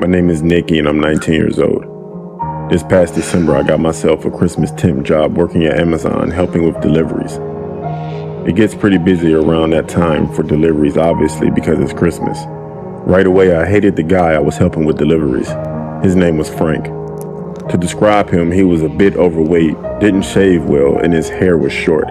My name is Nikki and I'm 19 years old. This past December, I got myself a Christmas temp job working at Amazon, helping with deliveries. It gets pretty busy around that time for deliveries, obviously, because it's Christmas. Right away, I hated the guy I was helping with deliveries. His name was Frank. To describe him, he was a bit overweight, didn't shave well, and his hair was short.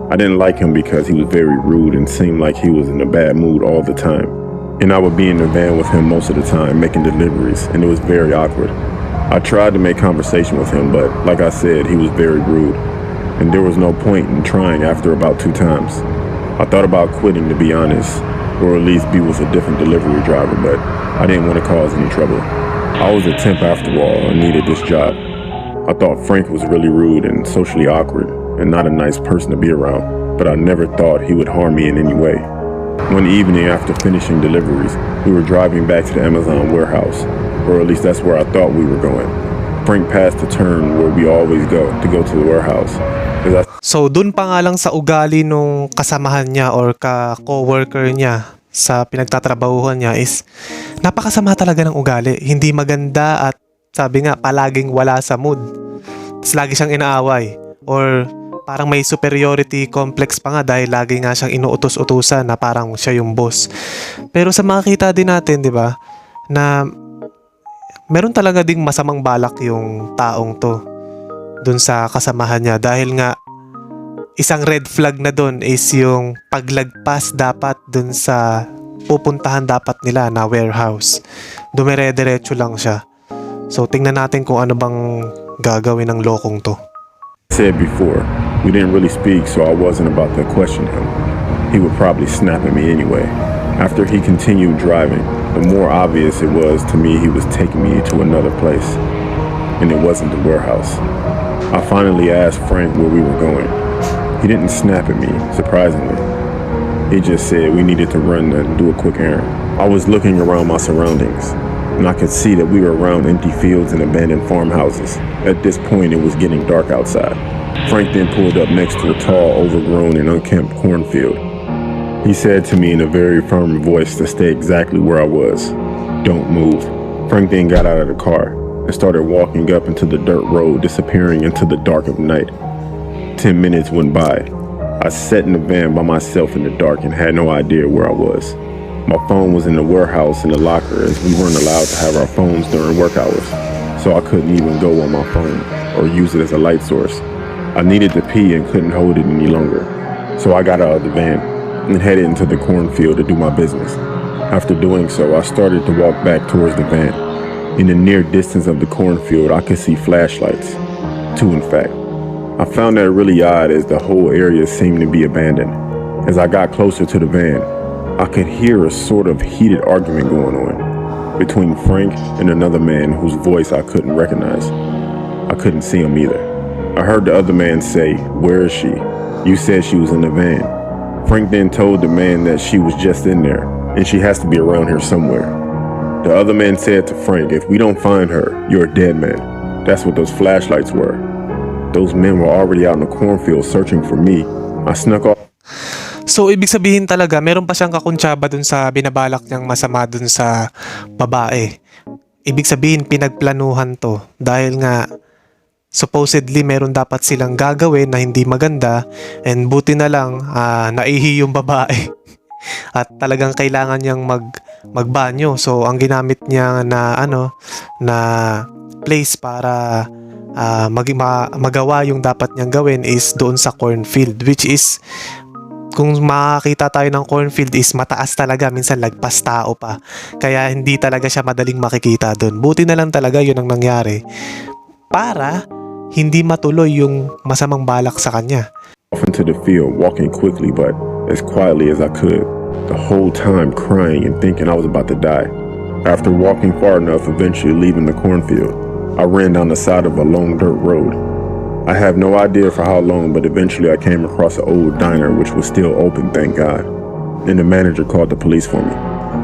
I didn't like him because he was very rude and seemed like he was in a bad mood all the time. And I would be in the van with him most of the time, making deliveries, and it was very awkward. I tried to make conversation with him, but like I said, he was very rude, and there was no point in trying after about 2 times. I thought about quitting, to be honest, or at least be with a different delivery driver, but I didn't want to cause any trouble. I was a temp after all and needed this job. I thought Frank was really rude and socially awkward and not a nice person to be around, but I never thought he would harm me in any way. One evening after finishing deliveries, we were driving back to the Amazon warehouse, or at least that's where I thought we were going. Frank passed the turn where we always go to the warehouse. So dun pa nga lang sa ugali nung kasamahan niya or ka-coworker niya sa pinagtatrabahuhan niya is napakasama talaga ng ugali. Hindi maganda at sabi nga palaging wala sa mood. Tapos lagi siyang inaaway or parang may superiority complex pa nga dahil lagi nga siyang inuutos-utusan na parang siya yung boss. Pero sa makikita din natin, di ba, na meron talaga ding masamang balak yung taong to dun sa kasamahan niya dahil nga isang red flag na dun is yung paglagpas dapat dun sa pupuntahan dapat nila na warehouse. Dumire-diretso lang siya. So tingnan natin kung ano bang gagawin ng lokong to. Said before, we didn't really speak, so I wasn't about to question him. He would probably snap at me anyway. After he continued driving, the more obvious it was to me he was taking me to another place, and it wasn't the warehouse. I finally asked Frank where we were going. He didn't snap at me, surprisingly. He just said we needed to run and do a quick errand. I was looking around my surroundings, and I could see that we were around empty fields and abandoned farmhouses. At this point, it was getting dark outside. Frank then pulled up next to a tall, overgrown, and unkempt cornfield. He said to me in a very firm voice to stay exactly where I was. Don't move. Frank then got out of the car and started walking up into the dirt road, disappearing into the dark of night. 10 minutes went by. I sat in the van by myself in the dark and had no idea where I was. My phone was in the warehouse in the locker as we weren't allowed to have our phones during work hours, so I couldn't even go on my phone or use it as a light source. I needed to pee and couldn't hold it any longer, so I got out of the van and headed into the cornfield to do my business. After doing so, I started to walk back towards the van. In the near distance of the cornfield, I could see flashlights. 2, in fact. I found that really odd as the whole area seemed to be abandoned. As I got closer to the van, I could hear a sort of heated argument going on between Frank and another man whose voice I couldn't recognize. I couldn't see him either. I heard the other man say, "Where is she? You said she was in the van." Frank then told the man that she was just in there and she has to be around here somewhere. The other man said to Frank, "If we don't find her, you're a dead man." That's what those flashlights were. Those men were already out in the cornfield searching for me. I snuck off. So ibig sabihin talaga meron pa siyang kakuntsaba dun sa binabalak niyang masama dun sa babae. Ibig sabihin pinagplanuhan to dahil nga supposedly meron dapat silang gagawin na hindi maganda and buti na lang naihi yung babae at talagang kailangan niyang magbanyo. So ang ginamit niya na na place para magawa yung dapat niyang gawin is doon sa cornfield, which is kung makakita tayo ng cornfield is mataas talaga, minsan lagpas tao pa, kaya hindi talaga siya madaling makikita doon. Buti na lang talaga yun ang nangyari para hindi matuloy yung masamang balak sa kanya. Off into the field, walking quickly but as quietly as I could, the whole time crying and thinking I was about to die. After walking far enough, eventually leaving the cornfield, I ran down the side of a long dirt road. I have no idea for how long, but eventually I came across an old diner which was still open, thank God. Then the manager called the police for me.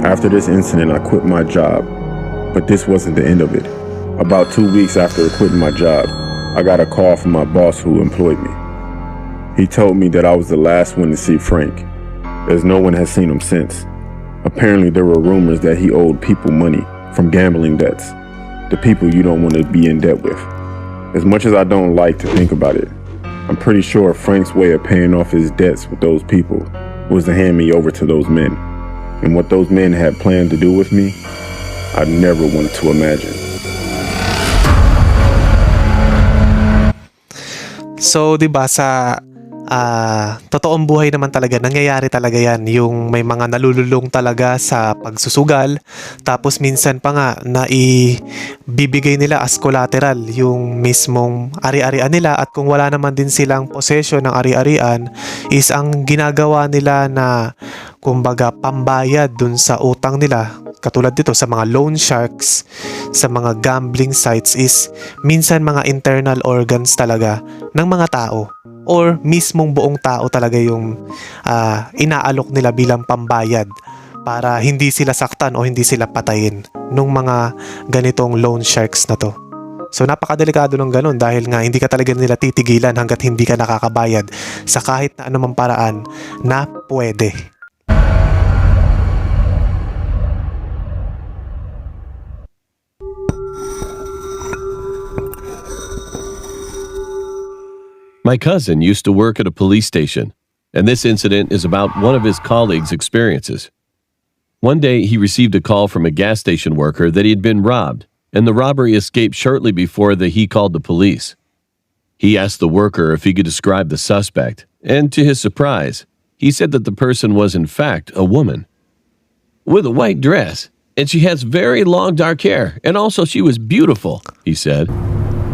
After this incident, I quit my job, but this wasn't the end of it. About 2 weeks after quitting my job, I got a call from my boss who employed me. He told me that I was the last one to see Frank, as no one has seen him since. Apparently there were rumors that he owed people money from gambling debts, the people you don't want to be in debt with. As much as I don't like to think about it, I'm pretty sure Frank's way of paying off his debts with those people was to hand me over to those men. And what those men had planned to do with me, I never wanted to imagine. So, 'di ba sa totoong buhay naman talaga, nangyayari talaga yan. Yung may mga nalululong talaga sa pagsusugal. Tapos minsan pa nga na ibibigay nila as collateral yung mismong ari-arian nila. At kung wala naman din silang possession ng ari-arian, is ang ginagawa nila na kumbaga pambayad dun sa utang nila. Katulad dito sa mga loan sharks, sa mga gambling sites, is minsan mga internal organs talaga ng mga tao. Or mismong buong tao talaga yung inaalok nila bilang pambayad para hindi sila saktan o hindi sila patayin nung mga ganitong loan sharks na to. So napakadelikado ng ganun dahil nga hindi ka talaga nila titigilan hanggat hindi ka nakakabayad sa kahit na anumang paraan na pwede. My cousin used to work at a police station, and this incident is about one of his colleagues' experiences. One day, he received a call from a gas station worker that he had been robbed, and the robbery escaped shortly before he called the police. He asked the worker if he could describe the suspect, and to his surprise, he said that the person was in fact a woman. With a white dress, and she has very long dark hair, and also she was beautiful, he said.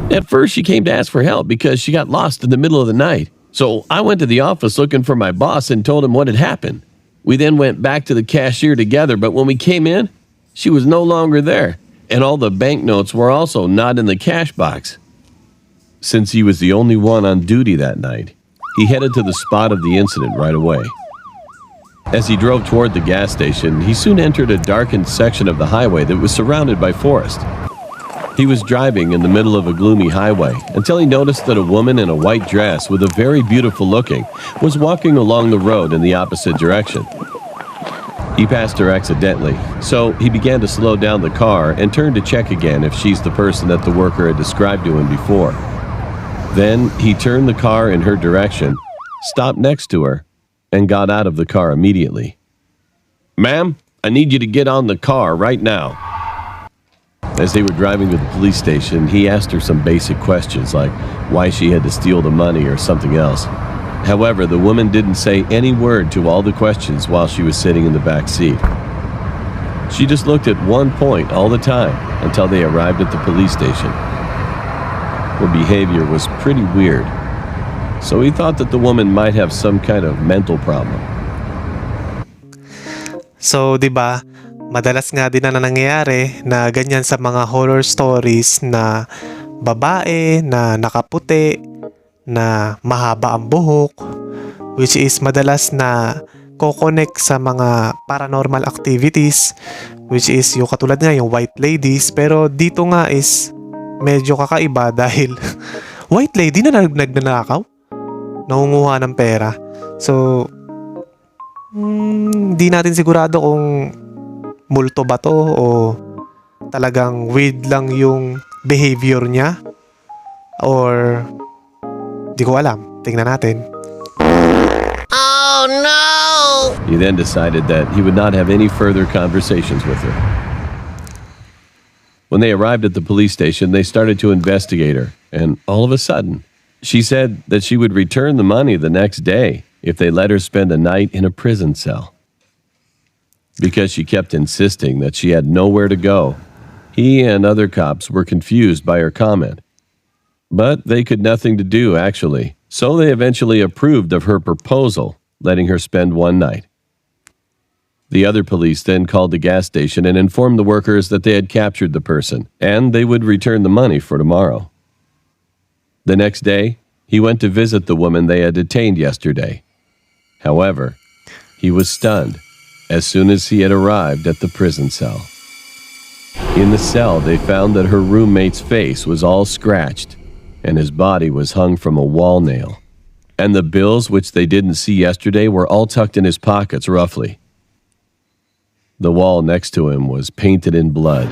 At first, she came to ask for help because she got lost in the middle of the night. So I went to the office looking for my boss and told him what had happened. We then went back to the cashier together, but when we came in, she was no longer there, and all the banknotes were also not in the cash box. Since he was the only one on duty that night, he headed to the spot of the incident right away. As he drove toward the gas station, he soon entered a darkened section of the highway that was surrounded by forest. He was driving in the middle of a gloomy highway until he noticed that a woman in a white dress with a very beautiful looking was walking along the road in the opposite direction. He passed her accidentally, so he began to slow down the car and turned to check again if she's the person that the worker had described to him before. Then he turned the car in her direction, stopped next to her, and got out of the car immediately. "Ma'am, I need you to get on the car right now." As they were driving to the police station, he asked her some basic questions like why she had to steal the money or something else. However, the woman didn't say any word to all the questions while she was sitting in the back seat. She just looked at one point all the time until they arrived at the police station. Her behavior was pretty weird, so he thought that the woman might have some kind of mental problem. So, 'di ba? Madalas nga din na nangyayari na ganyan sa mga horror stories na babae na nakaputi, na mahaba ang buhok, which is madalas na ko-connect sa mga paranormal activities, which is yung katulad nga yung white ladies. Pero dito nga is medyo kakaiba dahil white lady na nagnanakaw, nangunguha ng pera. So, di natin sigurado kung multo ba to o talagang weird lang yung behavior niya or di ko alam. Tingnan natin. Oh no! He then decided that he would not have any further conversations with her. When they arrived at the police station, they started to investigate her, and all of a sudden, she said that she would return the money the next day if they let her spend a night in a prison cell. Because she kept insisting that she had nowhere to go, he and other cops were confused by her comment. But they could nothing to do, actually, so they eventually approved of her proposal, letting her spend one night. The other police then called the gas station and informed the workers that they had captured the person, and they would return the money for tomorrow. The next day, he went to visit the woman they had detained yesterday. However, he was stunned as soon as he had arrived at the prison cell. In the cell, they found that her roommate's face was all scratched, and his body was hung from a wall nail. And the bills, which they didn't see yesterday, were all tucked in his pockets roughly. The wall next to him was painted in blood,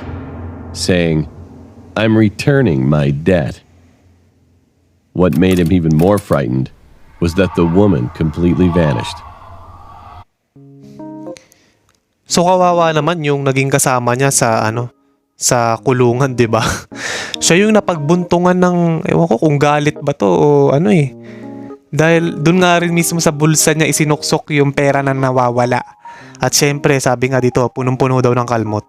saying, "I'm returning my debt." What made him even more frightened was that the woman completely vanished. So kawawa naman yung naging kasama niya sa kulungan, 'di ba? Siya yung napagbuntungan ng ewan ko kung galit ba to o ano eh. Dahil dun nga rin mismo sa bulsa niya isinuksok yung pera na nawawala. At syempre, sabi nga dito, punong-puno daw ng kalmot.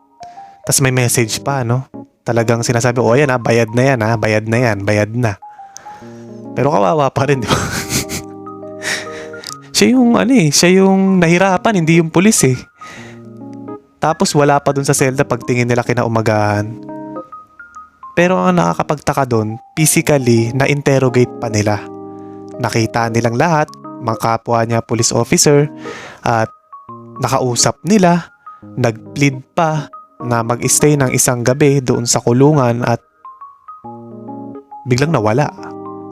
Tapos may message pa, no? Talagang sinasabi, oh yan bayad na yan bayad na yan, bayad na. Pero kawawa pa rin, di ba? Siya yung nahirapan, hindi yung pulis eh. Tapos wala pa dun sa selda pagtingin nila kinaumagahan. Pero ang nakakapagtaka dun, physically, na-interrogate pa nila. Nakita nilang lahat, mga kapwa niya police officer, at nakausap nila, nag-plead pa na mag-stay ng isang gabi doon sa kulungan at biglang nawala.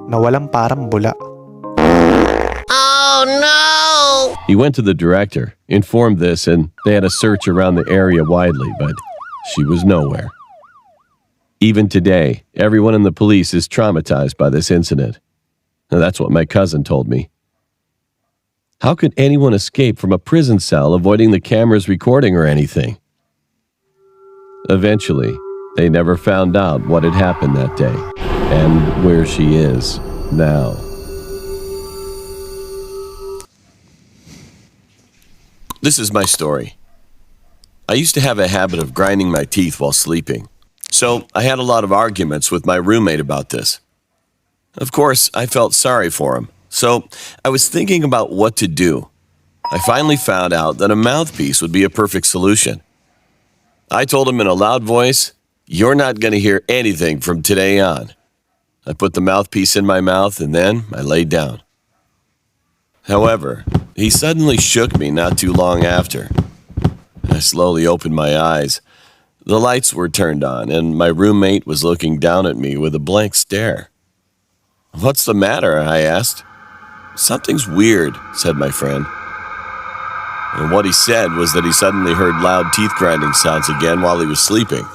Nawalang parang bula. Oh no! He went to the director, informed this, and they had a search around the area widely, but she was nowhere. Even today, everyone in the police is traumatized by this incident. And that's what my cousin told me. How could anyone escape from a prison cell avoiding the cameras recording or anything? Eventually, they never found out what had happened that day and where she is now. This is my story. I used to have a habit of grinding my teeth while sleeping, so I had a lot of arguments with my roommate about this. Of course, I felt sorry for him, so I was thinking about what to do. I finally found out that a mouthpiece would be a perfect solution. I told him in a loud voice, "You're not going to hear anything from today on." I put the mouthpiece in my mouth and then I laid down. However, he suddenly shook me not too long after. I slowly opened my eyes. The lights were turned on and my roommate was looking down at me with a blank stare. "What's the matter?" I asked. "Something's weird," said my friend. And what he said was that he suddenly heard loud teeth grinding sounds again while he was sleeping.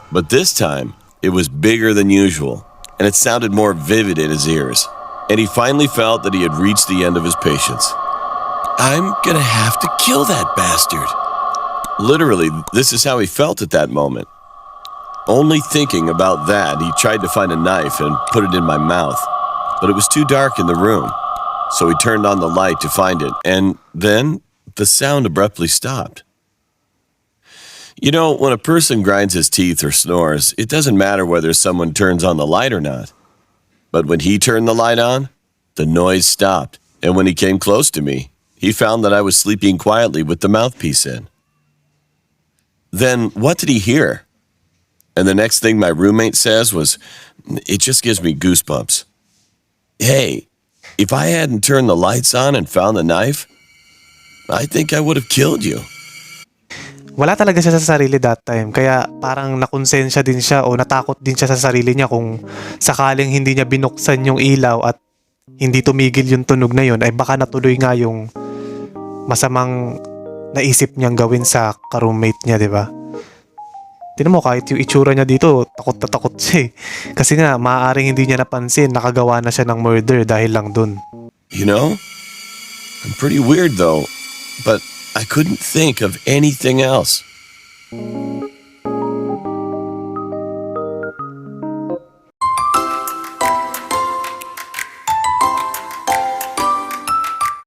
But this time, it was bigger than usual, and it sounded more vivid in his ears. And he finally felt that he had reached the end of his patience. "I'm gonna have to kill that bastard." Literally, this is how he felt at that moment. Only thinking about that, he tried to find a knife and put it in my mouth. But it was too dark in the room, so he turned on the light to find it, and then the sound abruptly stopped. You know, when a person grinds his teeth or snores, it doesn't matter whether someone turns on the light or not. But when he turned the light on, the noise stopped, and when he came close to me, he found that I was sleeping quietly with the mouthpiece in. Then what did he hear? And the next thing my roommate says was, "It just gives me goosebumps. Hey, if I hadn't turned the lights on and found the knife, I think I would have killed you." Wala talaga siya sa sarili that time. Kaya parang nakonsensya din siya o natakot din siya sa sarili niya kung sakaling hindi niya binuksan yung ilaw at hindi tumigil yung tunog na yun, ay baka natuloy nga yung masamang naisip niyang gawin sa ka-roommate niya, di ba? Tignan mo, kahit yung itsura niya dito, takot na takot siya eh. Kasi nga, maaaring hindi niya napansin, nakagawa na siya ng murder dahil lang dun. You know, I'm pretty weird though, but I couldn't think of anything else.